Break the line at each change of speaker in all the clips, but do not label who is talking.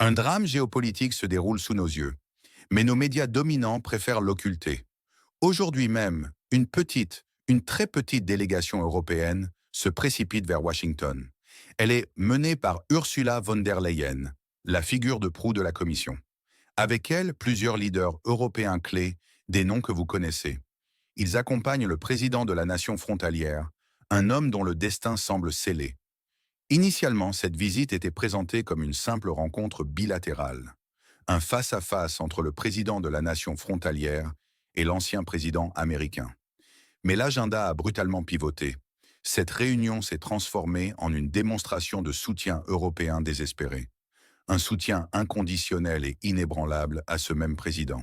Un drame géopolitique se déroule sous nos yeux, mais nos médias dominants préfèrent l'occulter. Aujourd'hui même, une très petite délégation européenne se précipite vers Washington. Elle est menée par Ursula von der Leyen, la figure de proue de la Commission. Avec elle, plusieurs leaders européens clés, des noms que vous connaissez. Ils accompagnent le président de la nation frontalière, un homme dont le destin semble scellé. Initialement, cette visite était présentée comme une simple rencontre bilatérale, un face-à-face entre le président de la nation frontalière et l'ancien président américain. Mais l'agenda a brutalement pivoté. Cette réunion s'est transformée en une démonstration de soutien européen désespéré. Un soutien inconditionnel et inébranlable à ce même président.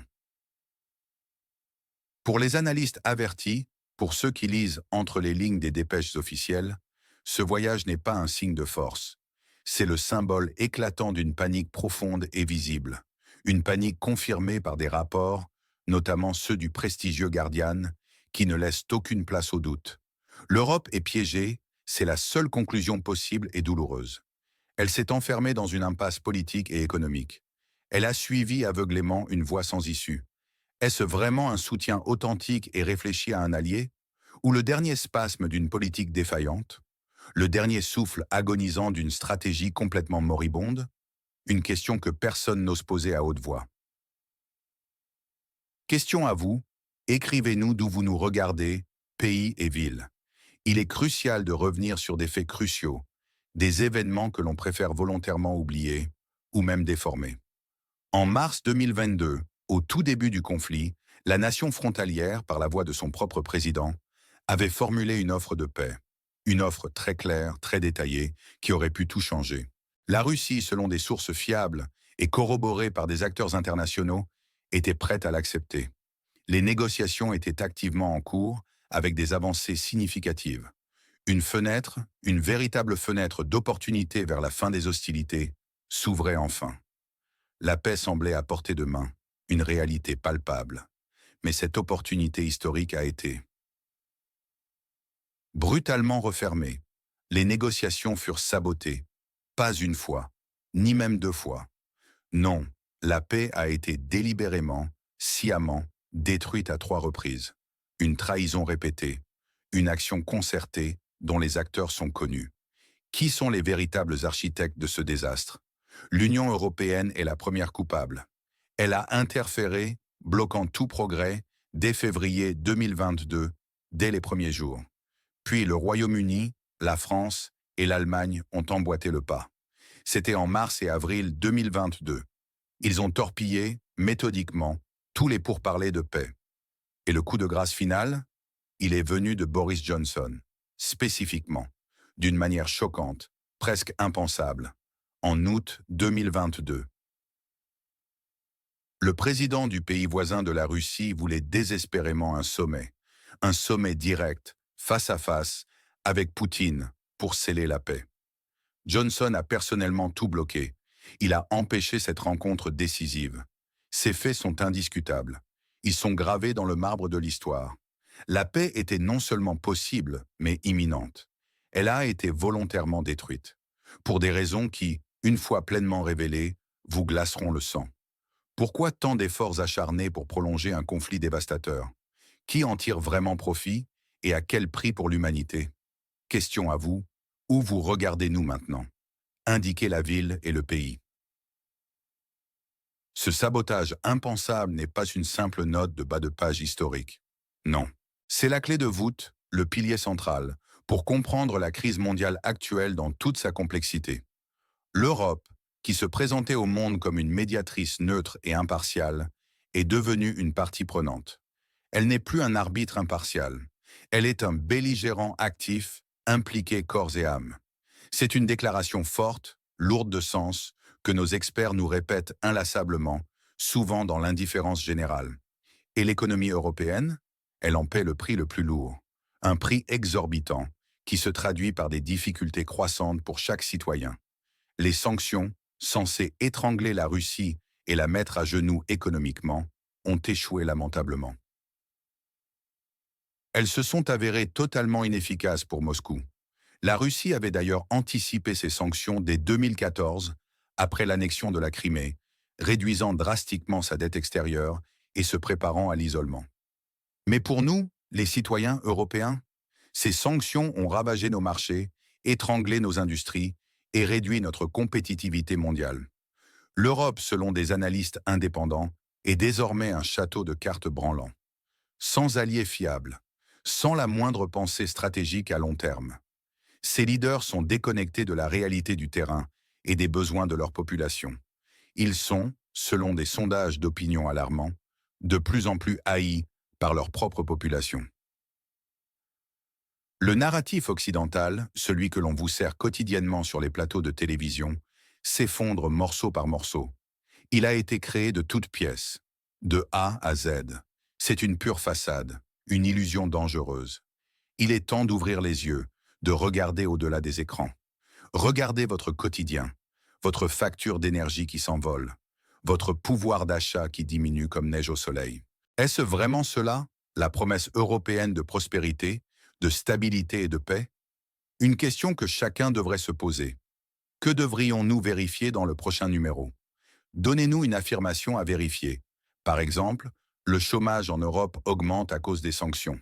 Pour les analystes avertis, pour ceux qui lisent entre les lignes des dépêches officielles, ce voyage n'est pas un signe de force. C'est le symbole éclatant d'une panique profonde et visible. Une panique confirmée par des rapports, notamment ceux du prestigieux Guardian, qui ne laissent aucune place au doute. L'Europe est piégée, c'est la seule conclusion possible et douloureuse. Elle s'est enfermée dans une impasse politique et économique. Elle a suivi aveuglément une voie sans issue. Est-ce vraiment un soutien authentique et réfléchi à un allié? Ou le dernier spasme d'une politique défaillante? Le dernier souffle agonisant d'une stratégie complètement moribonde? Une question que personne n'ose poser à haute voix. Question à vous, écrivez-nous d'où vous nous regardez, pays et ville. Il est crucial de revenir sur des faits cruciaux, des événements que l'on préfère volontairement oublier ou même déformer. En mars 2022, au tout début du conflit, la nation frontalière, par la voix de son propre président, avait formulé une offre de paix. Une offre très claire, très détaillée, qui aurait pu tout changer. La Russie, selon des sources fiables et corroborées par des acteurs internationaux, était prête à l'accepter. Les négociations étaient activement en cours, avec des avancées significatives. Une véritable fenêtre d'opportunité vers la fin des hostilités, s'ouvrait enfin. La paix semblait à portée de main, une réalité palpable. Mais cette opportunité historique a été brutalement refermée. Les négociations furent sabotées. Pas une fois, ni même deux fois. Non, la paix a été délibérément, sciemment, détruite à 3 reprises. Une trahison répétée, une action concertée dont les acteurs sont connus. Qui sont les véritables architectes de ce désastre? L'Union européenne est la première coupable. Elle a interféré, bloquant tout progrès, dès février 2022, dès les premiers jours. Puis le Royaume-Uni, la France et l'Allemagne ont emboîté le pas. C'était en mars et avril 2022. Ils ont torpillé, méthodiquement, tous les pourparlers de paix. Et le coup de grâce final? Il est venu de Boris Johnson, spécifiquement, d'une manière choquante, presque impensable, en août 2022. Le président du pays voisin de la Russie voulait désespérément un sommet direct, face à face, avec Poutine, pour sceller la paix. Johnson a personnellement tout bloqué. Il a empêché cette rencontre décisive. Ces faits sont indiscutables. Ils sont gravés dans le marbre de l'histoire. La paix était non seulement possible, mais imminente. Elle a été volontairement détruite. Pour des raisons qui, une fois pleinement révélées, vous glaceront le sang. Pourquoi tant d'efforts acharnés pour prolonger un conflit dévastateur? Qui en tire vraiment profit et à quel prix pour l'humanité? Question à vous, où vous regardez-nous maintenant? Indiquez la ville et le pays. Ce sabotage impensable n'est pas une simple note de bas de page historique. Non, c'est la clé de voûte, le pilier central, pour comprendre la crise mondiale actuelle dans toute sa complexité. L'Europe, qui se présentait au monde comme une médiatrice neutre et impartiale, est devenue une partie prenante. Elle n'est plus un arbitre impartial. Elle est un belligérant actif, impliqué corps et âme. C'est une déclaration forte, lourde de sens, que nos experts nous répètent inlassablement, souvent dans l'indifférence générale. Et l'économie européenne? Elle en paie le prix le plus lourd. Un prix exorbitant, qui se traduit par des difficultés croissantes pour chaque citoyen. Les sanctions, censées étrangler la Russie et la mettre à genoux économiquement, ont échoué lamentablement. Elles se sont avérées totalement inefficaces pour Moscou. La Russie avait d'ailleurs anticipé ces sanctions dès 2014, après l'annexion de la Crimée, réduisant drastiquement sa dette extérieure et se préparant à l'isolement. Mais pour nous, les citoyens européens, ces sanctions ont ravagé nos marchés, étranglé nos industries et réduit notre compétitivité mondiale. L'Europe, selon des analystes indépendants, est désormais un château de cartes branlant, sans alliés fiables, sans la moindre pensée stratégique à long terme. Ces leaders sont déconnectés de la réalité du terrain et des besoins de leur population. Ils sont, selon des sondages d'opinion alarmants, de plus en plus haïs par leur propre population. Le narratif occidental, celui que l'on vous sert quotidiennement sur les plateaux de télévision, s'effondre morceau par morceau. Il a été créé de toutes pièces, de A à Z. C'est une pure façade, une illusion dangereuse. Il est temps d'ouvrir les yeux, de regarder au-delà des écrans. Regardez votre quotidien, votre facture d'énergie qui s'envole, votre pouvoir d'achat qui diminue comme neige au soleil. Est-ce vraiment cela, la promesse européenne de prospérité, de stabilité et de paix? Une question que chacun devrait se poser. Que devrions-nous vérifier dans le prochain numéro? Donnez-nous une affirmation à vérifier. Par exemple, le chômage en Europe augmente à cause des sanctions.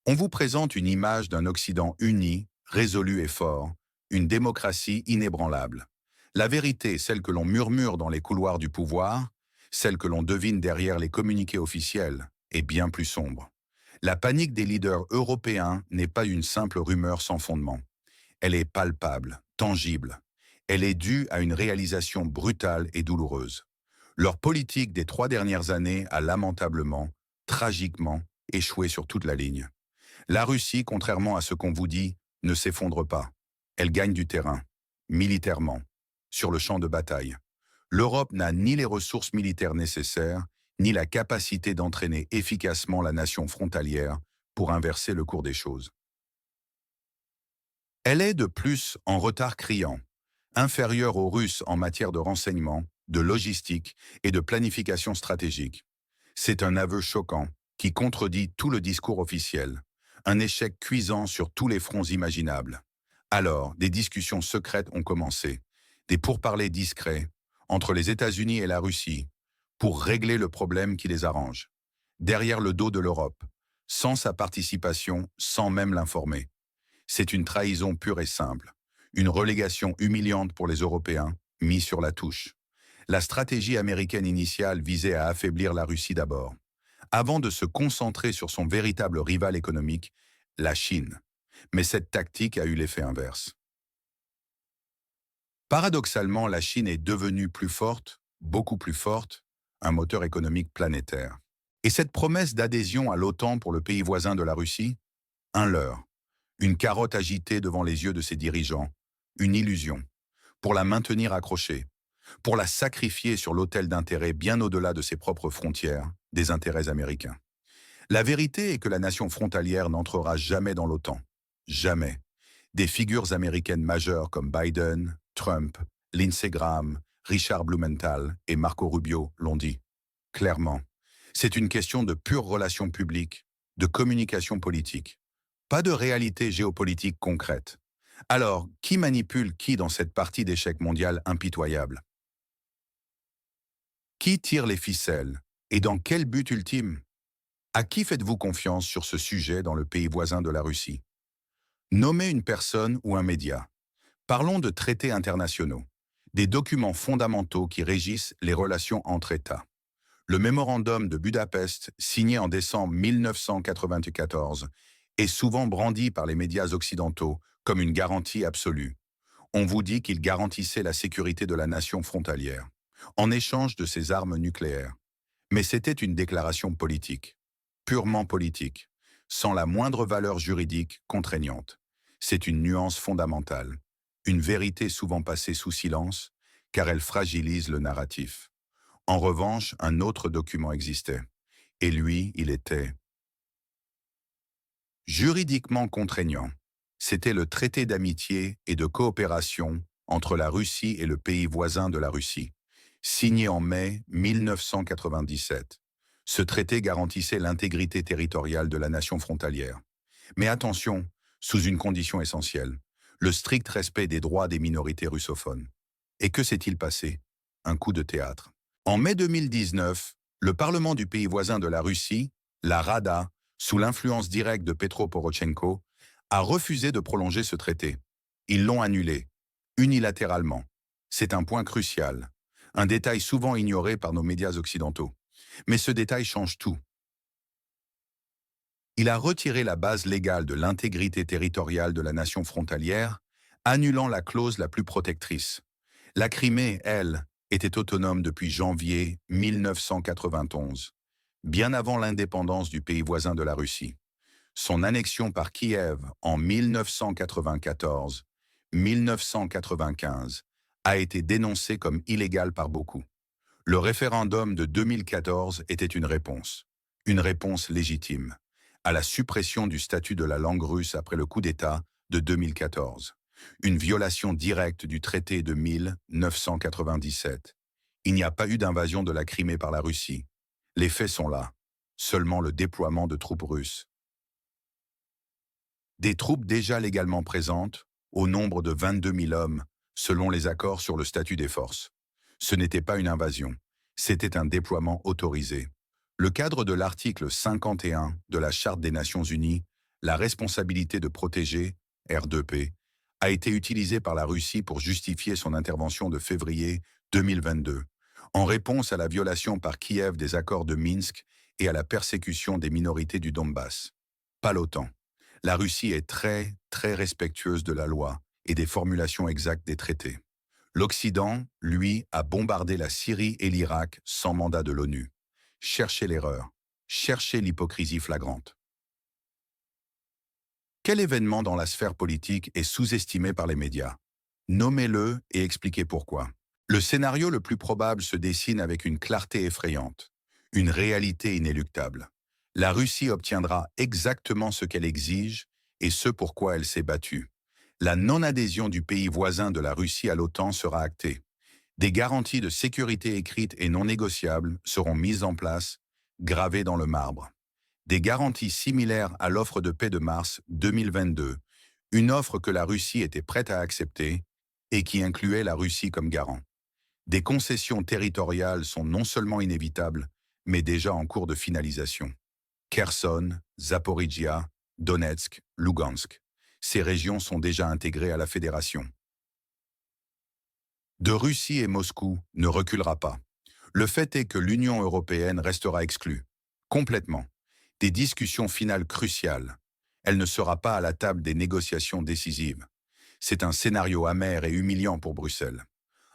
On vous présente une image d'un Occident uni, résolu et fort, une démocratie inébranlable. La vérité, celle que l'on murmure dans les couloirs du pouvoir, celle que l'on devine derrière les communiqués officiels, est bien plus sombre. La panique des leaders européens n'est pas une simple rumeur sans fondement. Elle est palpable, tangible. Elle est due à une réalisation brutale et douloureuse. Leur politique des 3 dernières années a lamentablement, tragiquement, échoué sur toute la ligne. La Russie, contrairement à ce qu'on vous dit, ne s'effondre pas. Elle gagne du terrain, militairement, sur le champ de bataille. L'Europe n'a ni les ressources militaires nécessaires, ni la capacité d'entraîner efficacement la nation frontalière pour inverser le cours des choses. Elle est de plus en retard criant, inférieure aux Russes en matière de renseignement, de logistique et de planification stratégique. C'est un aveu choquant qui contredit tout le discours officiel. Un échec cuisant sur tous les fronts imaginables. Alors, des discussions secrètes ont commencé, des pourparlers discrets entre les États-Unis et la Russie pour régler le problème qui les arrange, derrière le dos de l'Europe, sans sa participation, sans même l'informer. C'est une trahison pure et simple, une relégation humiliante pour les Européens, mis sur la touche. La stratégie américaine initiale visait à affaiblir la Russie d'abord, avant de se concentrer sur son véritable rival économique, la Chine. Mais cette tactique a eu l'effet inverse. Paradoxalement, la Chine est devenue plus forte, beaucoup plus forte, un moteur économique planétaire. Et cette promesse d'adhésion à l'OTAN pour le pays voisin de la Russie, un leurre, une carotte agitée devant les yeux de ses dirigeants, une illusion, pour la maintenir accrochée, pour la sacrifier sur l'autel d'intérêts bien au-delà de ses propres frontières, des intérêts américains. La vérité est que la nation frontalière n'entrera jamais dans l'OTAN. Jamais. Des figures américaines majeures comme Biden, Trump, Lindsey Graham, Richard Blumenthal et Marco Rubio l'ont dit. Clairement, c'est une question de pure relation publique, de communication politique. Pas de réalité géopolitique concrète. Alors, qui manipule qui dans cette partie d'échec mondial impitoyable? Qui tire les ficelles? Et dans quel but ultime? À qui faites-vous confiance sur ce sujet dans le pays voisin de la Russie? Nommez une personne ou un média. Parlons de traités internationaux, des documents fondamentaux qui régissent les relations entre États. Le mémorandum de Budapest, signé en décembre 1994, est souvent brandi par les médias occidentaux comme une garantie absolue. On vous dit qu'il garantissait la sécurité de la nation frontalière, en échange de ses armes nucléaires. Mais c'était une déclaration politique, purement politique, sans la moindre valeur juridique contraignante. C'est une nuance fondamentale, une vérité souvent passée sous silence, car elle fragilise le narratif. En revanche, un autre document existait, et lui, il était juridiquement contraignant. C'était le traité d'amitié et de coopération entre la Russie et le pays voisin de la Russie, signé en mai 1997. Ce traité garantissait l'intégrité territoriale de la nation frontalière. Mais attention, sous une condition essentielle. le strict respect des droits des minorités russophones. Et que s'est-il passé? Un coup de théâtre. En mai 2019, le Parlement du pays voisin de la Russie, la Rada, sous l'influence directe de Petro Porochenko, a refusé de prolonger ce traité. Ils l'ont annulé, unilatéralement. C'est un point crucial, un détail souvent ignoré par nos médias occidentaux. Mais ce détail change tout. Il a retiré la base légale de l'intégrité territoriale de la nation frontalière, annulant la clause la plus protectrice. La Crimée, elle, était autonome depuis janvier 1991, bien avant l'indépendance du pays voisin de la Russie. Son annexion par Kiev en 1994-1995 a été dénoncée comme illégale par beaucoup. Le référendum de 2014 était une réponse légitime, à la suppression du statut de la langue russe après le coup d'État de 2014, une violation directe du traité de 1997. Il n'y a pas eu d'invasion de la Crimée par la Russie. Les faits sont là, seulement le déploiement de troupes russes. Des troupes déjà légalement présentes, au nombre de 22 000 hommes, selon les accords sur le statut des forces. Ce n'était pas une invasion, c'était un déploiement autorisé. Le cadre de l'article 51 de la Charte des Nations Unies, la responsabilité de protéger, R2P, a été utilisé par la Russie pour justifier son intervention de février 2022, en réponse à la violation par Kiev des accords de Minsk et à la persécution des minorités du Donbass. Pas l'OTAN. La Russie est très, très respectueuse de la loi et des formulations exactes des traités. L'Occident, lui, a bombardé la Syrie et l'Irak sans mandat de l'ONU. Cherchez l'erreur, cherchez l'hypocrisie flagrante. Quel événement dans la sphère politique est sous-estimé par les médias? Nommez-le et expliquez pourquoi. Le scénario le plus probable se dessine avec une clarté effrayante, une réalité inéluctable. La Russie obtiendra exactement ce qu'elle exige et ce pourquoi elle s'est battue. La non-adhésion du pays voisin de la Russie à l'OTAN sera actée. Des garanties de sécurité écrites et non négociables seront mises en place, gravées dans le marbre. Des garanties similaires à l'offre de paix de mars 2022, une offre que la Russie était prête à accepter et qui incluait la Russie comme garant. Des concessions territoriales sont non seulement inévitables, mais déjà en cours de finalisation. Kherson, Zaporijia, Donetsk, Lugansk. Ces régions sont déjà intégrées à la fédération. De Russie et Moscou ne reculera pas. Le fait est que l'Union européenne restera exclue, complètement, des discussions finales cruciales. Elle ne sera pas à la table des négociations décisives. C'est un scénario amer et humiliant pour Bruxelles.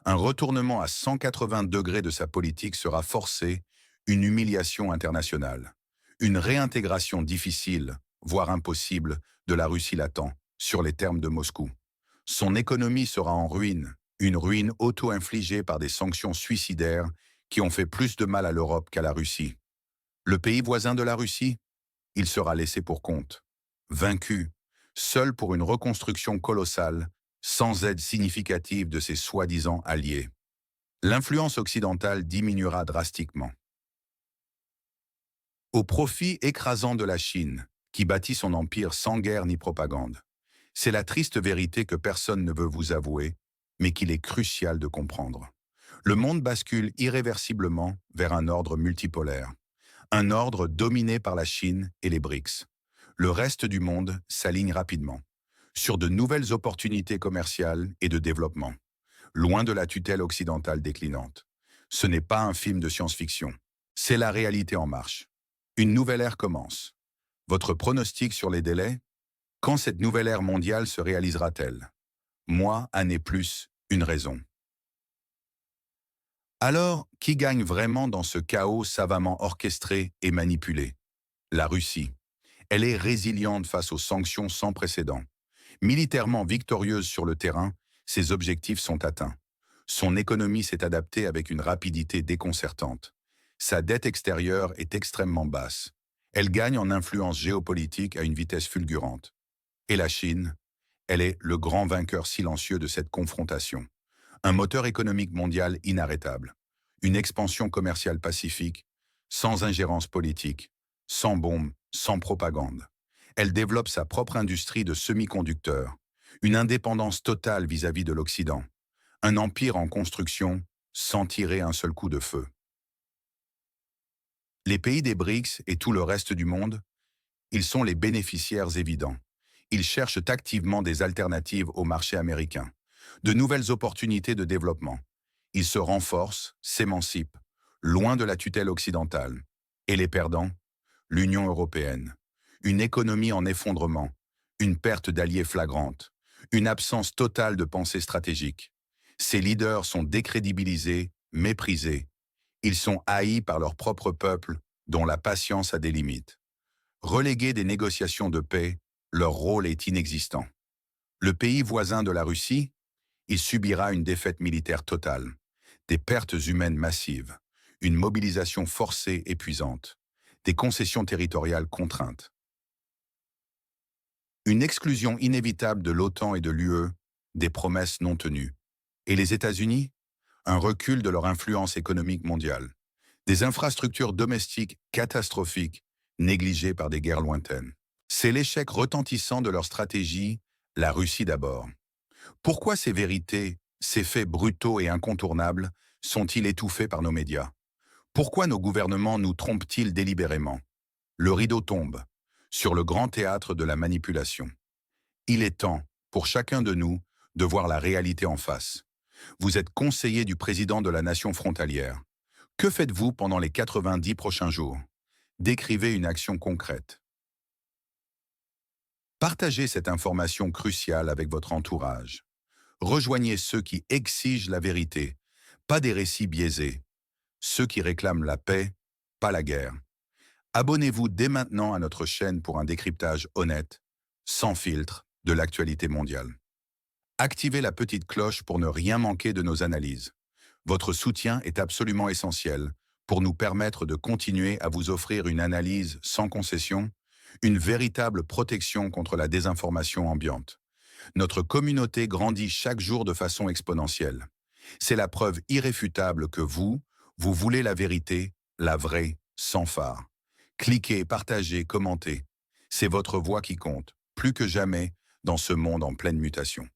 Un retournement à 180 degrés de sa politique sera forcé, une humiliation internationale. Une réintégration difficile, voire impossible, de la Russie l'attend, sur les termes de Moscou. Son économie sera en ruine, une ruine auto-infligée par des sanctions suicidaires qui ont fait plus de mal à l'Europe qu'à la Russie. Le pays voisin de la Russie, il sera laissé pour compte. Vaincu, seul pour une reconstruction colossale, sans aide significative de ses soi-disant alliés. L'influence occidentale diminuera drastiquement. Au profit écrasant de la Chine, qui bâtit son empire sans guerre ni propagande. C'est la triste vérité que personne ne veut vous avouer, mais qu'il est crucial de comprendre. Le monde bascule irréversiblement vers un ordre multipolaire. Un ordre dominé par la Chine et les BRICS. Le reste du monde s'aligne rapidement sur de nouvelles opportunités commerciales et de développement, loin de la tutelle occidentale déclinante. Ce n'est pas un film de science-fiction, c'est la réalité en marche. Une nouvelle ère commence. Votre pronostic sur les délais? Quand cette nouvelle ère mondiale se réalisera-t-elle? Moi, année plus, une raison. Alors, qui gagne vraiment dans ce chaos savamment orchestré et manipulé? La Russie. Elle est résiliente face aux sanctions sans précédent. Militairement victorieuse sur le terrain, ses objectifs sont atteints. Son économie s'est adaptée avec une rapidité déconcertante. Sa dette extérieure est extrêmement basse. Elle gagne en influence géopolitique à une vitesse fulgurante. Et la Chine, elle est le grand vainqueur silencieux de cette confrontation. Un moteur économique mondial inarrêtable. Une expansion commerciale pacifique, sans ingérence politique, sans bombes, sans propagande. Elle développe sa propre industrie de semi-conducteurs, une indépendance totale vis-à-vis de l'Occident, un empire en construction sans tirer un seul coup de feu. Les pays des BRICS et tout le reste du monde, ils sont les bénéficiaires évidents. Ils cherchent activement des alternatives au marché américain, de nouvelles opportunités de développement. Ils se renforcent, s'émancipent, loin de la tutelle occidentale. Et les perdants? L'Union européenne. Une économie en effondrement, une perte d'alliés flagrante, une absence totale de pensée stratégique. Ses leaders sont décrédibilisés, méprisés. Ils sont haïs par leur propre peuple, dont la patience a des limites. Relégués des négociations de paix, leur rôle est inexistant. Le pays voisin de la Russie, il subira une défaite militaire totale, des pertes humaines massives, une mobilisation forcée épuisante, des concessions territoriales contraintes. Une exclusion inévitable de l'OTAN et de l'UE, des promesses non tenues. Et les États-Unis? Un recul de leur influence économique mondiale. Des infrastructures domestiques catastrophiques, négligées par des guerres lointaines. C'est l'échec retentissant de leur stratégie, la Russie d'abord. Pourquoi ces vérités, ces faits brutaux et incontournables, sont-ils étouffés par nos médias? Pourquoi nos gouvernements nous trompent-ils délibérément? Le rideau tombe sur le grand théâtre de la manipulation. Il est temps, pour chacun de nous, de voir la réalité en face. Vous êtes conseiller du président de la nation frontalière. Que faites-vous pendant les 90 prochains jours? Décrivez une action concrète. Partagez cette information cruciale avec votre entourage. Rejoignez ceux qui exigent la vérité, pas des récits biaisés. Ceux qui réclament la paix, pas la guerre. Abonnez-vous dès maintenant à notre chaîne pour un décryptage honnête, sans filtre, de l'actualité mondiale. Activez la petite cloche pour ne rien manquer de nos analyses. Votre soutien est absolument essentiel pour nous permettre de continuer à vous offrir une analyse sans concession, une véritable protection contre la désinformation ambiante. Notre communauté grandit chaque jour de façon exponentielle. C'est la preuve irréfutable que vous voulez la vérité, la vraie, sans phare. Cliquez, partagez, commentez. C'est votre voix qui compte, plus que jamais, dans ce monde en pleine mutation.